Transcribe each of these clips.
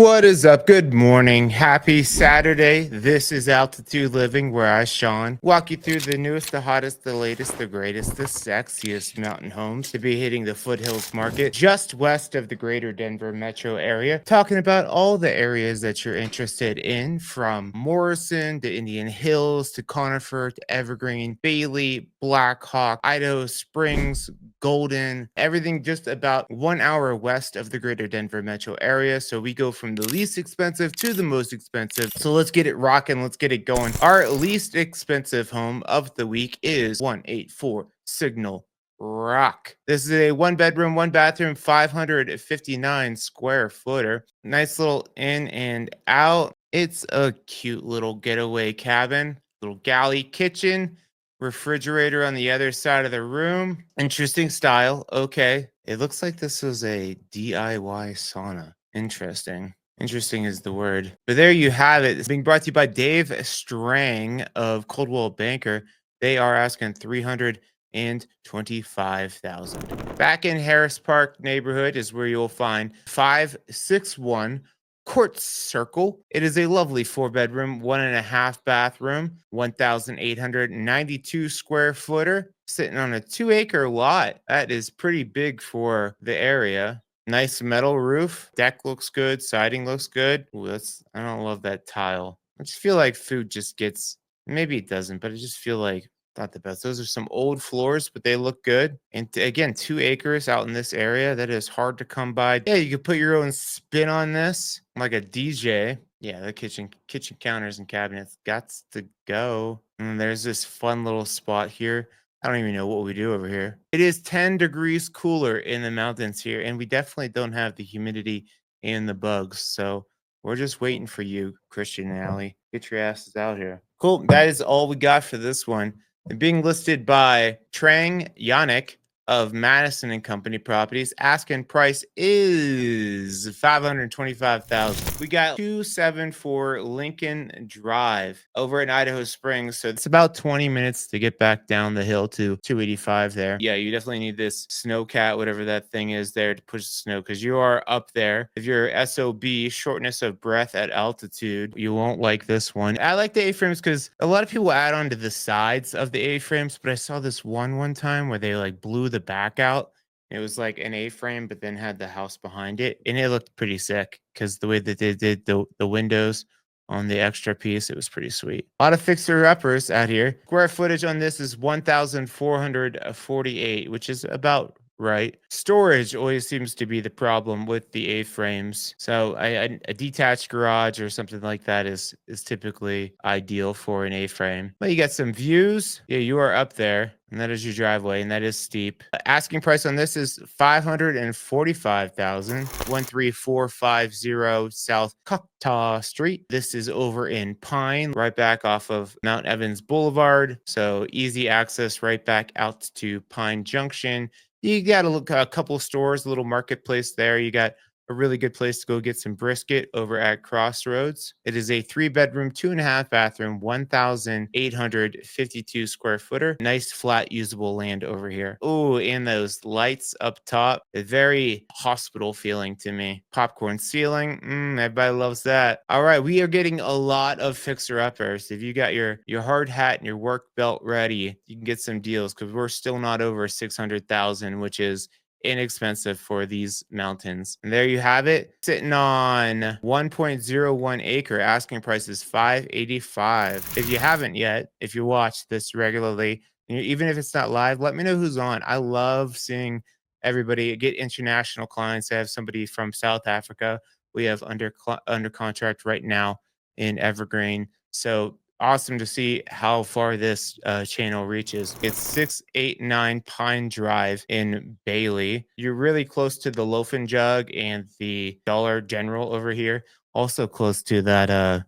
What is up? Good morning. Happy Saturday. This is Altitude Living, where I, Sean, walk you through the newest, the hottest, the latest, the greatest, the sexiest mountain homes to be hitting the foothills market just west of the greater Denver metro area. Talking about all the areas that you're interested in, from Morrison to Indian Hills to Conifer to Evergreen, Bailey, Black Hawk, Idaho Springs, Golden, everything just about 1 hour west of the greater Denver metro area. So we go from the least expensive to the most expensive. So let's get it rocking. Let's get it going. Our least expensive home of the week is 184 Signal Rock. This is a 1 bedroom, 1 bathroom, 559 square footer. Nice little in and out. It's a cute little getaway cabin, little galley kitchen, refrigerator on the other side of the room. Interesting style. Okay. It looks like this was a DIY sauna. Interesting. Interesting is the word. But there you have it. It's being brought to you by Dave Strang of Coldwell Banker. They are asking $325,000. Back in Harris Park neighborhood is where you'll find 561 Court Circle. It is a lovely 4 bedroom, 1.5 bathroom, 1,892 square footer, sitting on a 2 acre lot. That is pretty big for the area. Nice metal roof. Deck looks good. Siding looks good. Ooh, I don't love that tile. I just feel like food just gets, maybe it doesn't, but I just feel like not the best. Those are some old floors, but they look good. And again, 2 acres out in this area. That is hard to come by. Yeah, you could put your own spin on this, like a DJ. Yeah, the kitchen counters and cabinets got to go. And there's this fun little spot here. I don't even know what we do over here. It is 10 degrees cooler in the mountains here, and we definitely don't have the humidity and the bugs. So we're just waiting for you, Christian and Allie. Get your asses out here. Cool. That is all we got for this one. And being listed by Trang Yannick of Madison and Company Properties. Asking price is $525,000. We got 274 Lincoln Drive over in Idaho Springs. So it's about 20 minutes to get back down the hill to 285 there. Yeah, you definitely need this snowcat, whatever that thing is there, to push the snow, because you are up there. If you're SOB, shortness of breath at altitude, you won't like this one. I like the A-frames because a lot of people add on to the sides of the A-frames, but I saw this one time where they like blew the back out. It was like an A-frame, but then had the house behind it, and it looked pretty sick because the way that they did the windows on the extra piece, it was pretty sweet. A lot of fixer-uppers out here. Square footage on this is 1,448, which is about right. Storage always seems to be the problem with the A-frames. So a detached garage or something like that is typically ideal for an A-frame. But you got some views. Yeah, you are up there. And that is your driveway, and that is steep. Asking price on this is $545,000. 13450 South Coctaw Street. This is over in Pine, right back off of Mount Evans Boulevard. So easy access right back out to Pine Junction. You got a couple stores, a little marketplace there. You got a really good place to go get some brisket over at Crossroads. It is a 3 bedroom, 2.5 bathroom, 1,852 square footer. Nice flat usable land over here. Oh, and those lights up top, a very hospital feeling to me. Popcorn ceiling, everybody loves that. All right, we are getting a lot of fixer-uppers. If you got your hard hat and your work belt ready, you can get some deals, because we're still not over 600,000, which is inexpensive for these mountains. And there you have it, sitting on 1.01 acre. Asking price is $585. If you haven't yet, if you watch this regularly, even if it's not live, let me know who's on. I love seeing everybody get international clients. I have somebody from South Africa we have under contract right now in Evergreen. So awesome to see how far this channel reaches. It's 689 Pine Drive in Bailey. You're really close to the Loaf and Jug and the Dollar General over here. Also close to that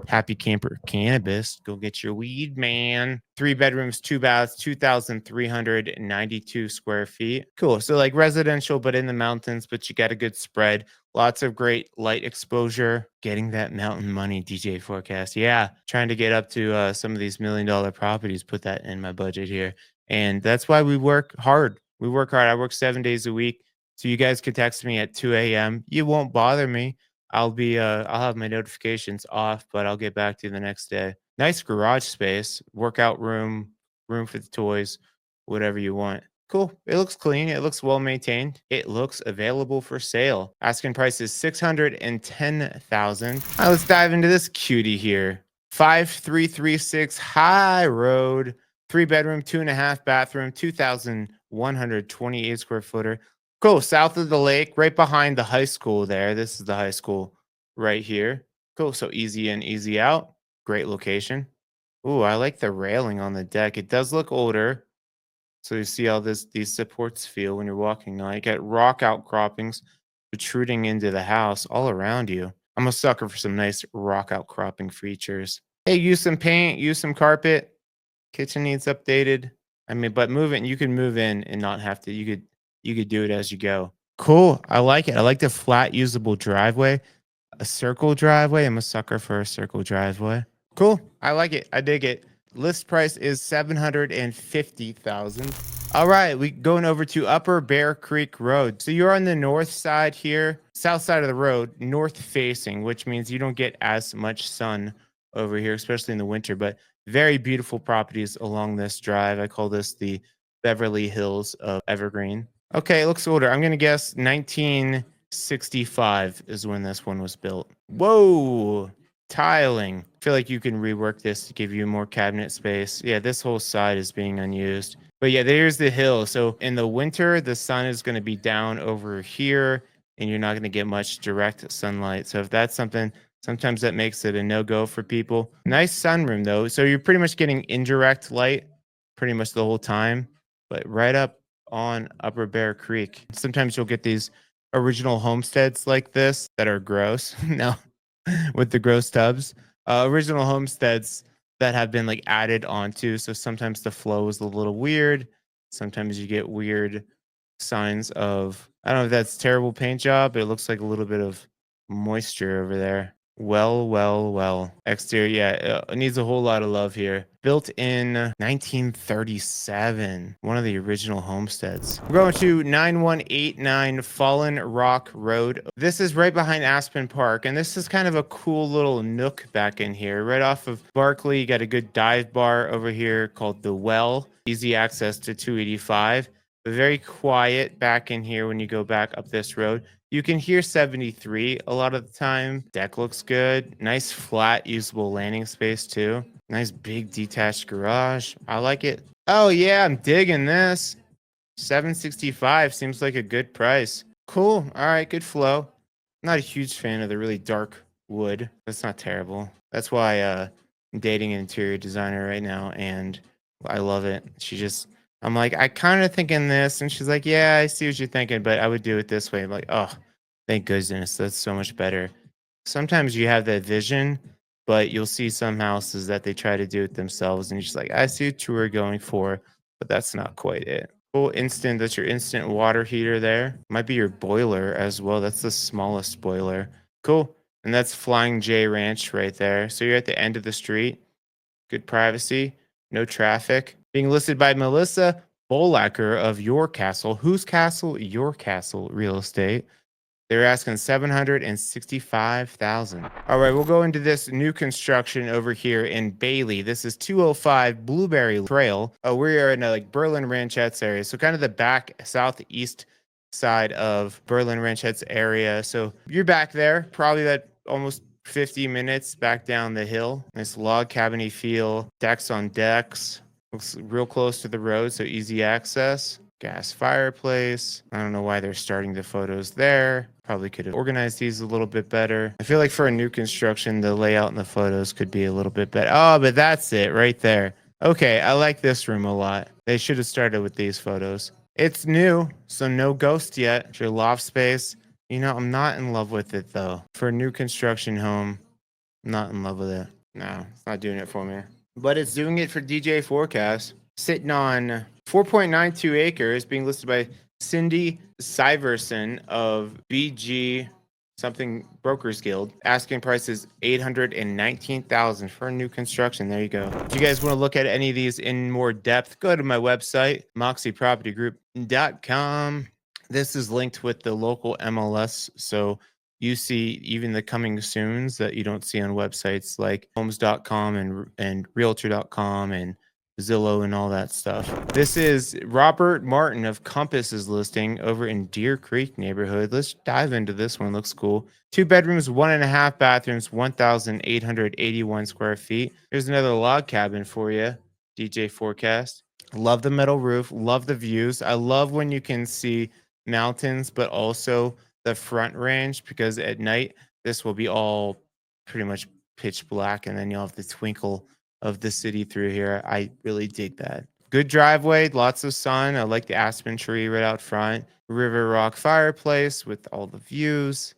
Happy Camper Cannabis. Go get your weed, man. 3 bedrooms, 2 baths, 2,392 square feet. Cool. So like residential, but in the mountains, but you got a good spread. Lots of great light exposure. Getting that mountain money, DJ Forecast. Yeah, trying to get up to some of these $1 million properties. Put that in my budget here. And that's why we work hard. We work hard. I work 7 days a week. So you guys can text me at 2 a.m. You won't bother me. I'll have my notifications off, but I'll get back to you the next day. Nice garage space, workout room, room for the toys, whatever you want. Cool. It looks clean. It looks well maintained. It looks available for sale. Asking price is 610,000. All right, let's dive into this cutie here. 5336 High Road, 3 bedroom, 2.5 bathroom, 2,128 square footer. Cool. South of the lake, right behind the high school there. This is the high school right here. Cool. So easy in, easy out. Great location. Ooh, I like the railing on the deck. It does look older. So you see how these supports feel when you're walking now. You get rock outcroppings protruding into the house all around you. I'm a sucker for some nice rock outcropping features. Hey, use some paint, use some carpet. Kitchen needs updated. I mean, but moving, you can move in and not have to. You could do it as you go. Cool. I like it. I like the flat usable driveway. A circle driveway. I'm a sucker for a circle driveway. Cool. I like it. I dig it. List price is 750,000. All right, we going over to Upper Bear Creek Road. So you're on the north side here, south side of the road, north facing, which means you don't get as much sun over here, especially in the winter. But very beautiful properties along this drive. I call this the Beverly Hills of Evergreen. Okay, it looks older. I'm gonna guess 1965 is when this one was built. Whoa, tiling. I feel like you can rework this to give you more cabinet space. Yeah, this whole side is being unused. But yeah, there's the hill. So in the winter, the sun is going to be down over here and you're not going to get much direct sunlight. So if that's something, sometimes that makes it a no-go for people. Nice sunroom though. So you're pretty much getting indirect light pretty much the whole time, but right up on Upper Bear Creek. Sometimes you'll get these original homesteads like this that are gross. No, with the gross tubs. Original homesteads that have been like added onto. So sometimes the flow is a little weird. Sometimes you get weird signs of, I don't know if that's terrible paint job, but it looks like a little bit of moisture over there. Well. Exterior, yeah, it needs a whole lot of love here. Built in 1937, one of the original homesteads. We're going to 9189 Fallen Rock Road. This is right behind Aspen Park, and this is kind of a cool little nook back in here. Right off of Barkley, you got a good dive bar over here called The Well. Easy access to 285. But very quiet back in here when you go back up this road. You can hear 73 a lot of the time. Deck looks good. Nice flat usable landing space too. Nice big detached garage. I like it. Oh yeah, I'm digging this. 765 seems like a good price. Cool. All right, good flow. Not a huge fan of the really dark wood. That's not terrible. That's why I'm dating an interior designer right now and I love it. I'm like, I kind of thinking this, and she's like, yeah, I see what you're thinking, but I would do it this way. I'm like, oh, thank goodness, that's so much better. Sometimes you have that vision, but you'll see some houses that they try to do it themselves, and you're just like, I see what you were going for, but that's not quite it. Cool, instant. That's your instant water heater there. Might be your boiler as well. That's the smallest boiler. Cool, and that's Flying J Ranch right there. So you're at the end of the street. Good privacy, no traffic. Being listed by Melissa Bolacker of Your Castle. Whose castle? Your Castle Real Estate. They're asking 765,000. All right, we'll go into this new construction over here in Bailey. This is 205 Blueberry Trail. We are in a like Berlin Ranchettes area, so kind of the back southeast side of Berlin Ranchettes area. So you're back there, probably that almost 50 minutes back down the hill. Nice log cabiny feel, decks on decks. Looks real close to the road, so easy access. Gas fireplace. I don't know why they're starting the photos there. Probably could have organized these a little bit better. I feel like for a new construction, the layout in the photos could be a little bit better. Oh, but that's it right there. Okay, I like this room a lot. They should have started with these photos. It's new, so no ghost yet. It's your loft space. You know, I'm not in love with it though. For a new construction home, I'm not in love with it. No, it's not doing it for me. But it's doing it for DJ Forecast. Sitting on 4.92 acres, being listed by Cindy Syverson of BG something Brokers Guild. Asking price is 819,000 for a new construction. There you go. If you guys want to look at any of these in more depth, go to my website, moxiepropertygroup.com. This is linked with the local MLS, so you see even the coming soons that you don't see on websites like homes.com and realtor.com and Zillow and all that stuff. This is Robert Martin of Compass's listing over in Deer Creek neighborhood. Let's dive into this one. Looks cool. 2 bedrooms, 1.5 bathrooms, 1,881 square feet. Here's another log cabin for you, DJ Forecast. Love the metal roof. Love the views. I love when you can see mountains, but also the front range, because at night this will be all pretty much pitch black, and then you'll have the twinkle of the city through here. I really dig that. Good driveway, lots of sun. I like the aspen tree right out front. River rock fireplace with all the views.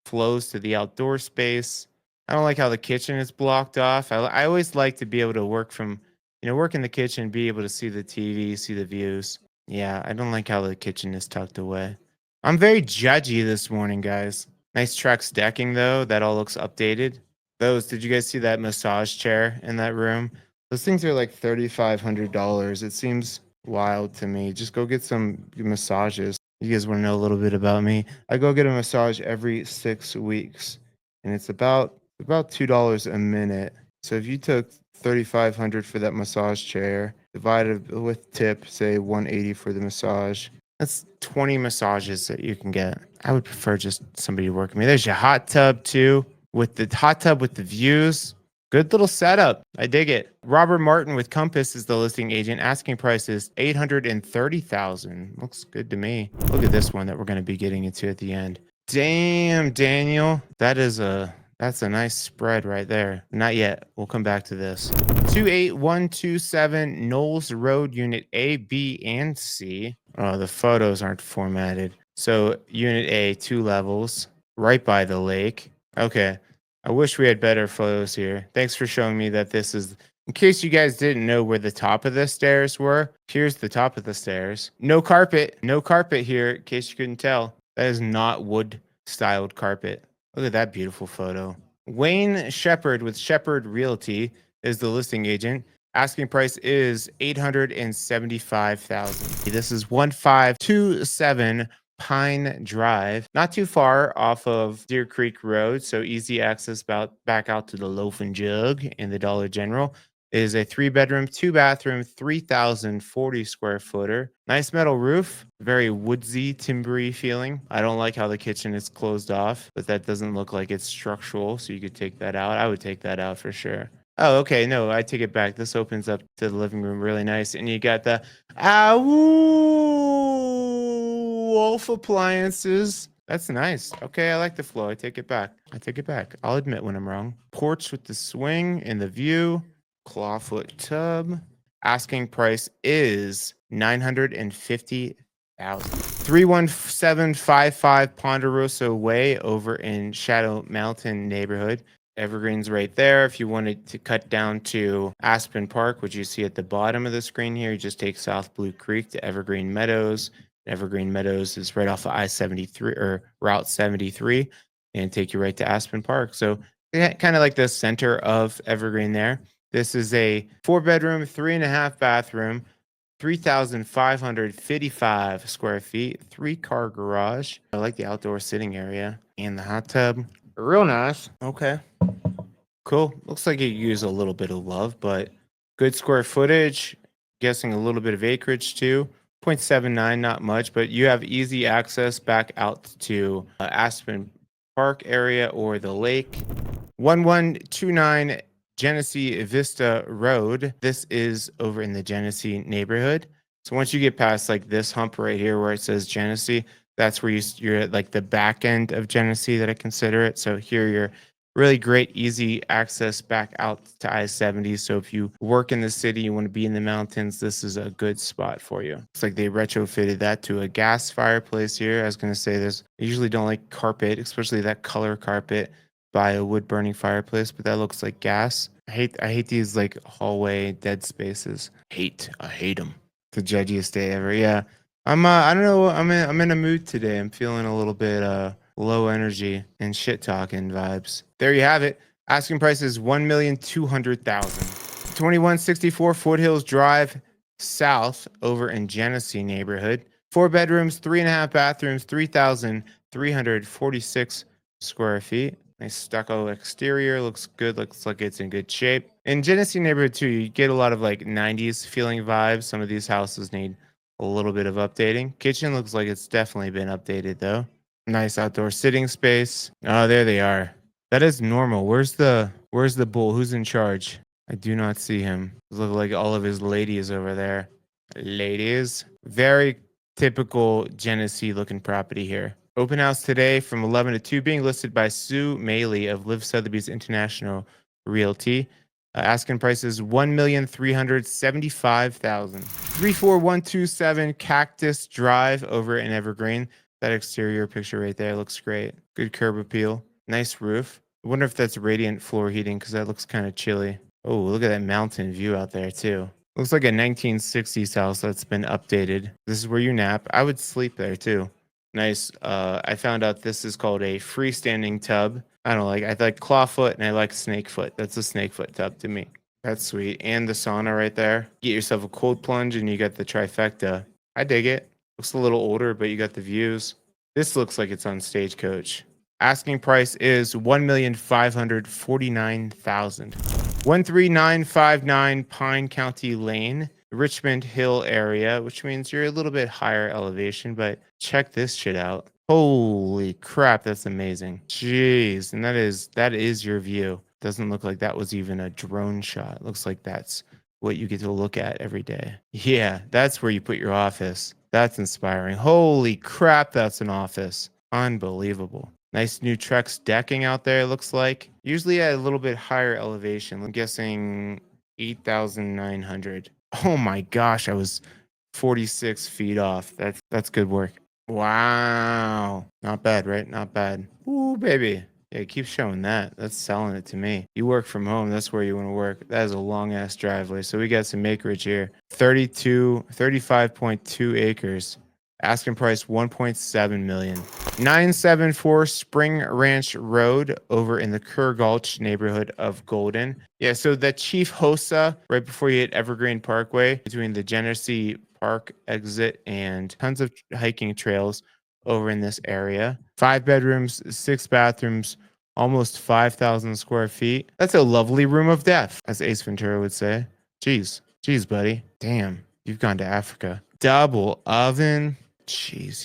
Flows to the outdoor space. I don't like how the kitchen is blocked off. I always like to be able to work from, work in the kitchen, be able to see the TV, see the views. Yeah, I don't like how the kitchen is tucked away. I'm very judgy this morning, guys. Nice Trex decking, though. That all looks updated. Did you guys see that massage chair in that room? Those things are like $3,500. It seems wild to me. Just go get some massages. You guys want to know a little bit about me? I go get a massage every 6 weeks, and it's about $2 a minute. So if you took 3,500 for that massage chair, divided with tip, say 180 for the massage, that's 20 massages that you can get. I would prefer just somebody to work with me. There's your hot tub too, with the hot tub with the views. Good little setup. I dig it. Robert Martin with Compass is the listing agent. Asking price is $830,000. Looks good to me. Look at this one that we're going to be getting into at the end. Damn, Daniel. That's a nice spread right there. Not yet. We'll come back to this. 28127 Knowles Road, Unit A, B, and C. Oh, the photos aren't formatted. So Unit A, 2 levels, right by the lake. Okay. I wish we had better photos here. Thanks for showing me that this is, in case you guys didn't know where the top of the stairs were, here's the top of the stairs. No carpet here, in case you couldn't tell. That is not wood-styled carpet. Look at that beautiful photo. Wayne Shepard with Shepard Realty is the listing agent. Asking price is $875,000. This is 1527 Pine Drive, not too far off of Deer Creek Road, so easy access back out to the Loaf and Jug and the Dollar General. It is a 3-bedroom, 2-bathroom, 3,040 square footer. Nice metal roof, very woodsy, timbery feeling. I don't like how the kitchen is closed off, but that doesn't look like it's structural, so you could take that out. I would take that out for sure. Oh, okay. No, I take it back. This opens up to the living room really nice. And you got the Wolf appliances. That's nice. Okay, I like the flow. I take it back. I'll admit when I'm wrong. Porch with the swing and the view. Clawfoot tub. Asking price is $950,000. 31755 Ponderosa Way over in Shadow Mountain neighborhood. Evergreen's right there. If you wanted to cut down to Aspen Park, which you see at the bottom of the screen here, you just take South Blue Creek to Evergreen Meadows. Evergreen Meadows is right off of I-73 or Route 73 and take you right to Aspen Park. So kind of like the center of Evergreen there. This is a 4-bedroom, 3.5 bathroom, 3,555 square feet, 3-car garage. I like the outdoor sitting area and the hot tub. Real nice. Okay. Cool. Looks like you use a little bit of love, but good square footage. Guessing a little bit of acreage too. 0.79, not much, but you have easy access back out to Aspen Park area or the lake. 1129 Genesee Vista Road. This is over in the Genesee neighborhood. So once you get past like this hump right here where it says Genesee, that's where you're at like the back end of Genesee that I consider it. So here you're really great, easy access back out to I-70. So if you work in the city, you want to be in the mountains, this is a good spot for you. Looks like they retrofitted that to a gas fireplace here. I was going to say I usually don't like carpet, especially that color carpet by a wood burning fireplace, but that looks like gas. I hate these like hallway dead spaces. I hate them. The judgiest day ever. Yeah. I don't know. I'm in a mood today. I'm feeling a little bit low energy and shit talking vibes. There you have it. Asking price is $1,200,000. 2164 Foothills Drive South over in Genesee neighborhood. 4 bedrooms, 3.5 bathrooms, 3,346 square feet. Nice stucco exterior. Looks good. Looks like it's in good shape. In Genesee neighborhood too, you get a lot of like 90s feeling vibes. Some of these houses need a little bit of updating. Kitchen looks like it's definitely been updated though. Nice outdoor sitting space. Oh, there they are. That is normal. Where's the bull? Who's in charge? I do not see him. Look like all of his ladies over there. Ladies. Very typical Genesee looking property here. Open house today from 11 to 2, being listed by Sue Maley of Live Sotheby's International Realty. Asking price is $1,375,000. 34127 Cactus Drive over in Evergreen. That exterior picture right there looks great. Good curb appeal. Nice roof. I wonder if that's radiant floor heating because that looks kind of chilly. Oh, look at that mountain view out there too. Looks like a 1960s house that's been updated. This is where you nap. I would sleep there too. Nice. I found out this is called a freestanding tub. I like clawfoot and I like snakefoot. That's a snakefoot tub to me. That's sweet. And the sauna right there. Get yourself a cold plunge and you got the trifecta. I dig it. Looks a little older, but you got the views. This looks like it's on Stagecoach. Asking price is $1,549,000. 13959 Pine County Lane, Richmond Hill area, which means you're a little bit higher elevation, but check this shit out. Holy crap, that's amazing. Jeez, and that is your view. Doesn't look like that was even a drone shot. Looks like that's what you get to look at every day. Yeah, that's where you put your office. That's inspiring. Holy crap, that's an office. Unbelievable. Nice new Trex decking out there, looks like. Usually at a little bit higher elevation. I'm guessing 8,900. Oh my gosh, I was 46 feet off. That's good work. Wow. Not bad, right? Not bad. Ooh, baby. Yeah, keep showing that. That's selling it to me. You work from home. That's where you want to work. That is a long ass driveway. So we got some acreage here. 35.2 acres. Asking price 1.7 million. 974 Spring Ranch Road over in the Kerr Gulch neighborhood of Golden. Yeah, so the Chief Hosa right before you hit Evergreen Parkway between the Genesee Park exit and tons of hiking trails over in this area. 5 bedrooms, 6 bathrooms, almost 5,000 square feet. That's a lovely room of death, as Ace Ventura would say. Jeez, buddy. Damn, you've gone to Africa. Double oven. Jeez,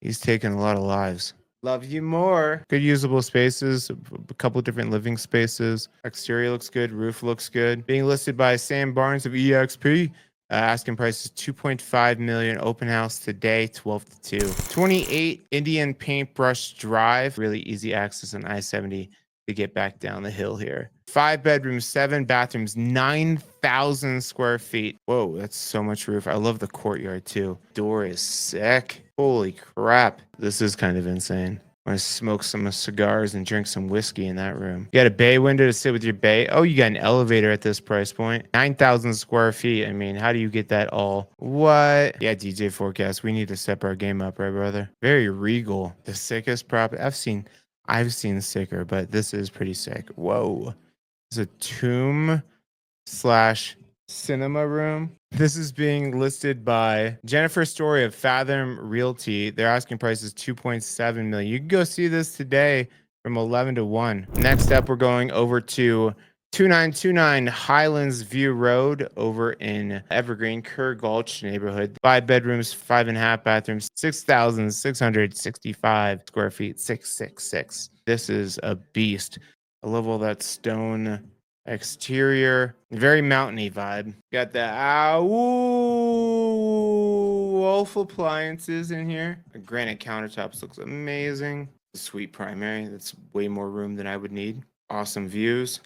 he's taken a lot of lives. Love you more. Good usable spaces, a couple different living spaces. Exterior looks good, roof looks good. Being listed by Sam Barnes of EXP. Asking price is 2.5 million. Open house today, 12 to 2. 28 Indian Paintbrush Drive. Really easy access on I-70 to get back down the hill here. 5 bedrooms, 7 bathrooms, 9,000 square feet. Whoa, that's so much roof. I love the courtyard too. Door is sick. Holy crap. This is kind of insane. I want to smoke some cigars and drink some whiskey in that room. You got a bay window to sit with your bay. Oh, you got an elevator at this price point. 9,000 square feet. I mean, how do you get that all? What? Yeah, DJ Forecast. We need to step our game up, right, brother? Very regal. The sickest property. I've seen sicker, but this is pretty sick. Whoa. It's a tomb slash cinema room. This is being listed by Jennifer Story of Fathom Realty. Their asking price is 2.7 million. You can go see this today from 11 to 1. Next up, we're going over to 2929 Highlands View Road over in Evergreen, Kerr Gulch neighborhood. 5 bedrooms, 5.5 bathrooms, 6,665 square feet, 666. This is a beast. I love all that stone exterior, very mountainy vibe. Got the Wolf appliances in here. The granite countertops looks amazing. The sweet primary, that's way more room than I would need. Awesome views.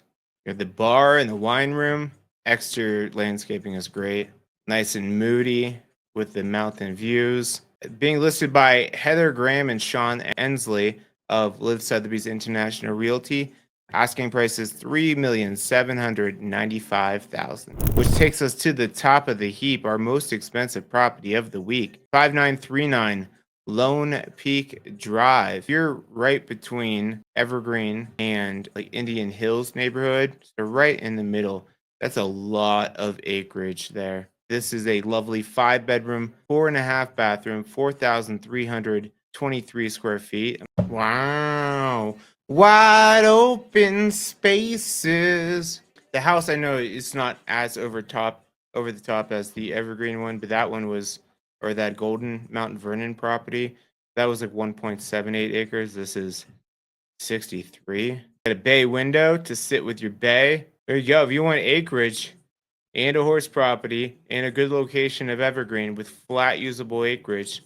Got the bar and the wine room. Exterior landscaping is great. Nice and moody with the mountain views. Being listed by Heather Graham and Sean Ensley of Live Sotheby's International Realty. Asking price is $3,795,000, which takes us to the top of the heap, our most expensive property of the week. 5939 Lone Peak Drive. You're right between Evergreen and like Indian Hills neighborhood, so right in the middle. That's a lot of acreage there. This is a lovely 5 bedroom, 4.5 bathroom, 4,300 23 square feet. Wow. Wide open spaces. The house, I know it's not as over the top as the Evergreen one, but that one was, or that Golden Mount Vernon property, that was like 1.78 acres. This is 63. Got a bay window to sit with your bay. There you go. If you want acreage and a horse property and a good location of Evergreen with flat usable acreage,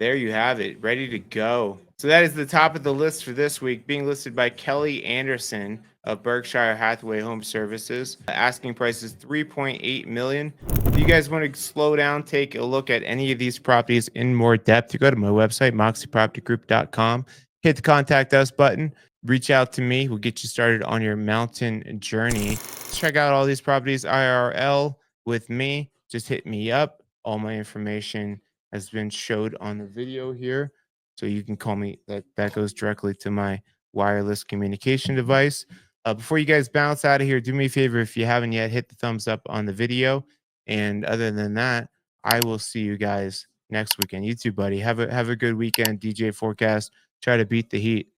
there you have it, ready to go. So that is the top of the list for this week, being listed by Kelly Anderson of Berkshire Hathaway Home Services. Asking price is 3.8 million. If you guys want to slow down, take a look at any of these properties in more depth, you go to my website, moxiepropertygroup.com, hit the contact us button, reach out to me. We'll get you started on your mountain journey. Check out all these properties IRL with me. Just hit me up. All my information has been showed on the video here. So you can call me. That goes directly to my wireless communication device. Before you guys bounce out of here, do me a favor, if you haven't yet, hit the thumbs up on the video. And other than that, I will see you guys next weekend. You too, buddy. Have a good weekend. DJ Forecast. Try to beat the heat.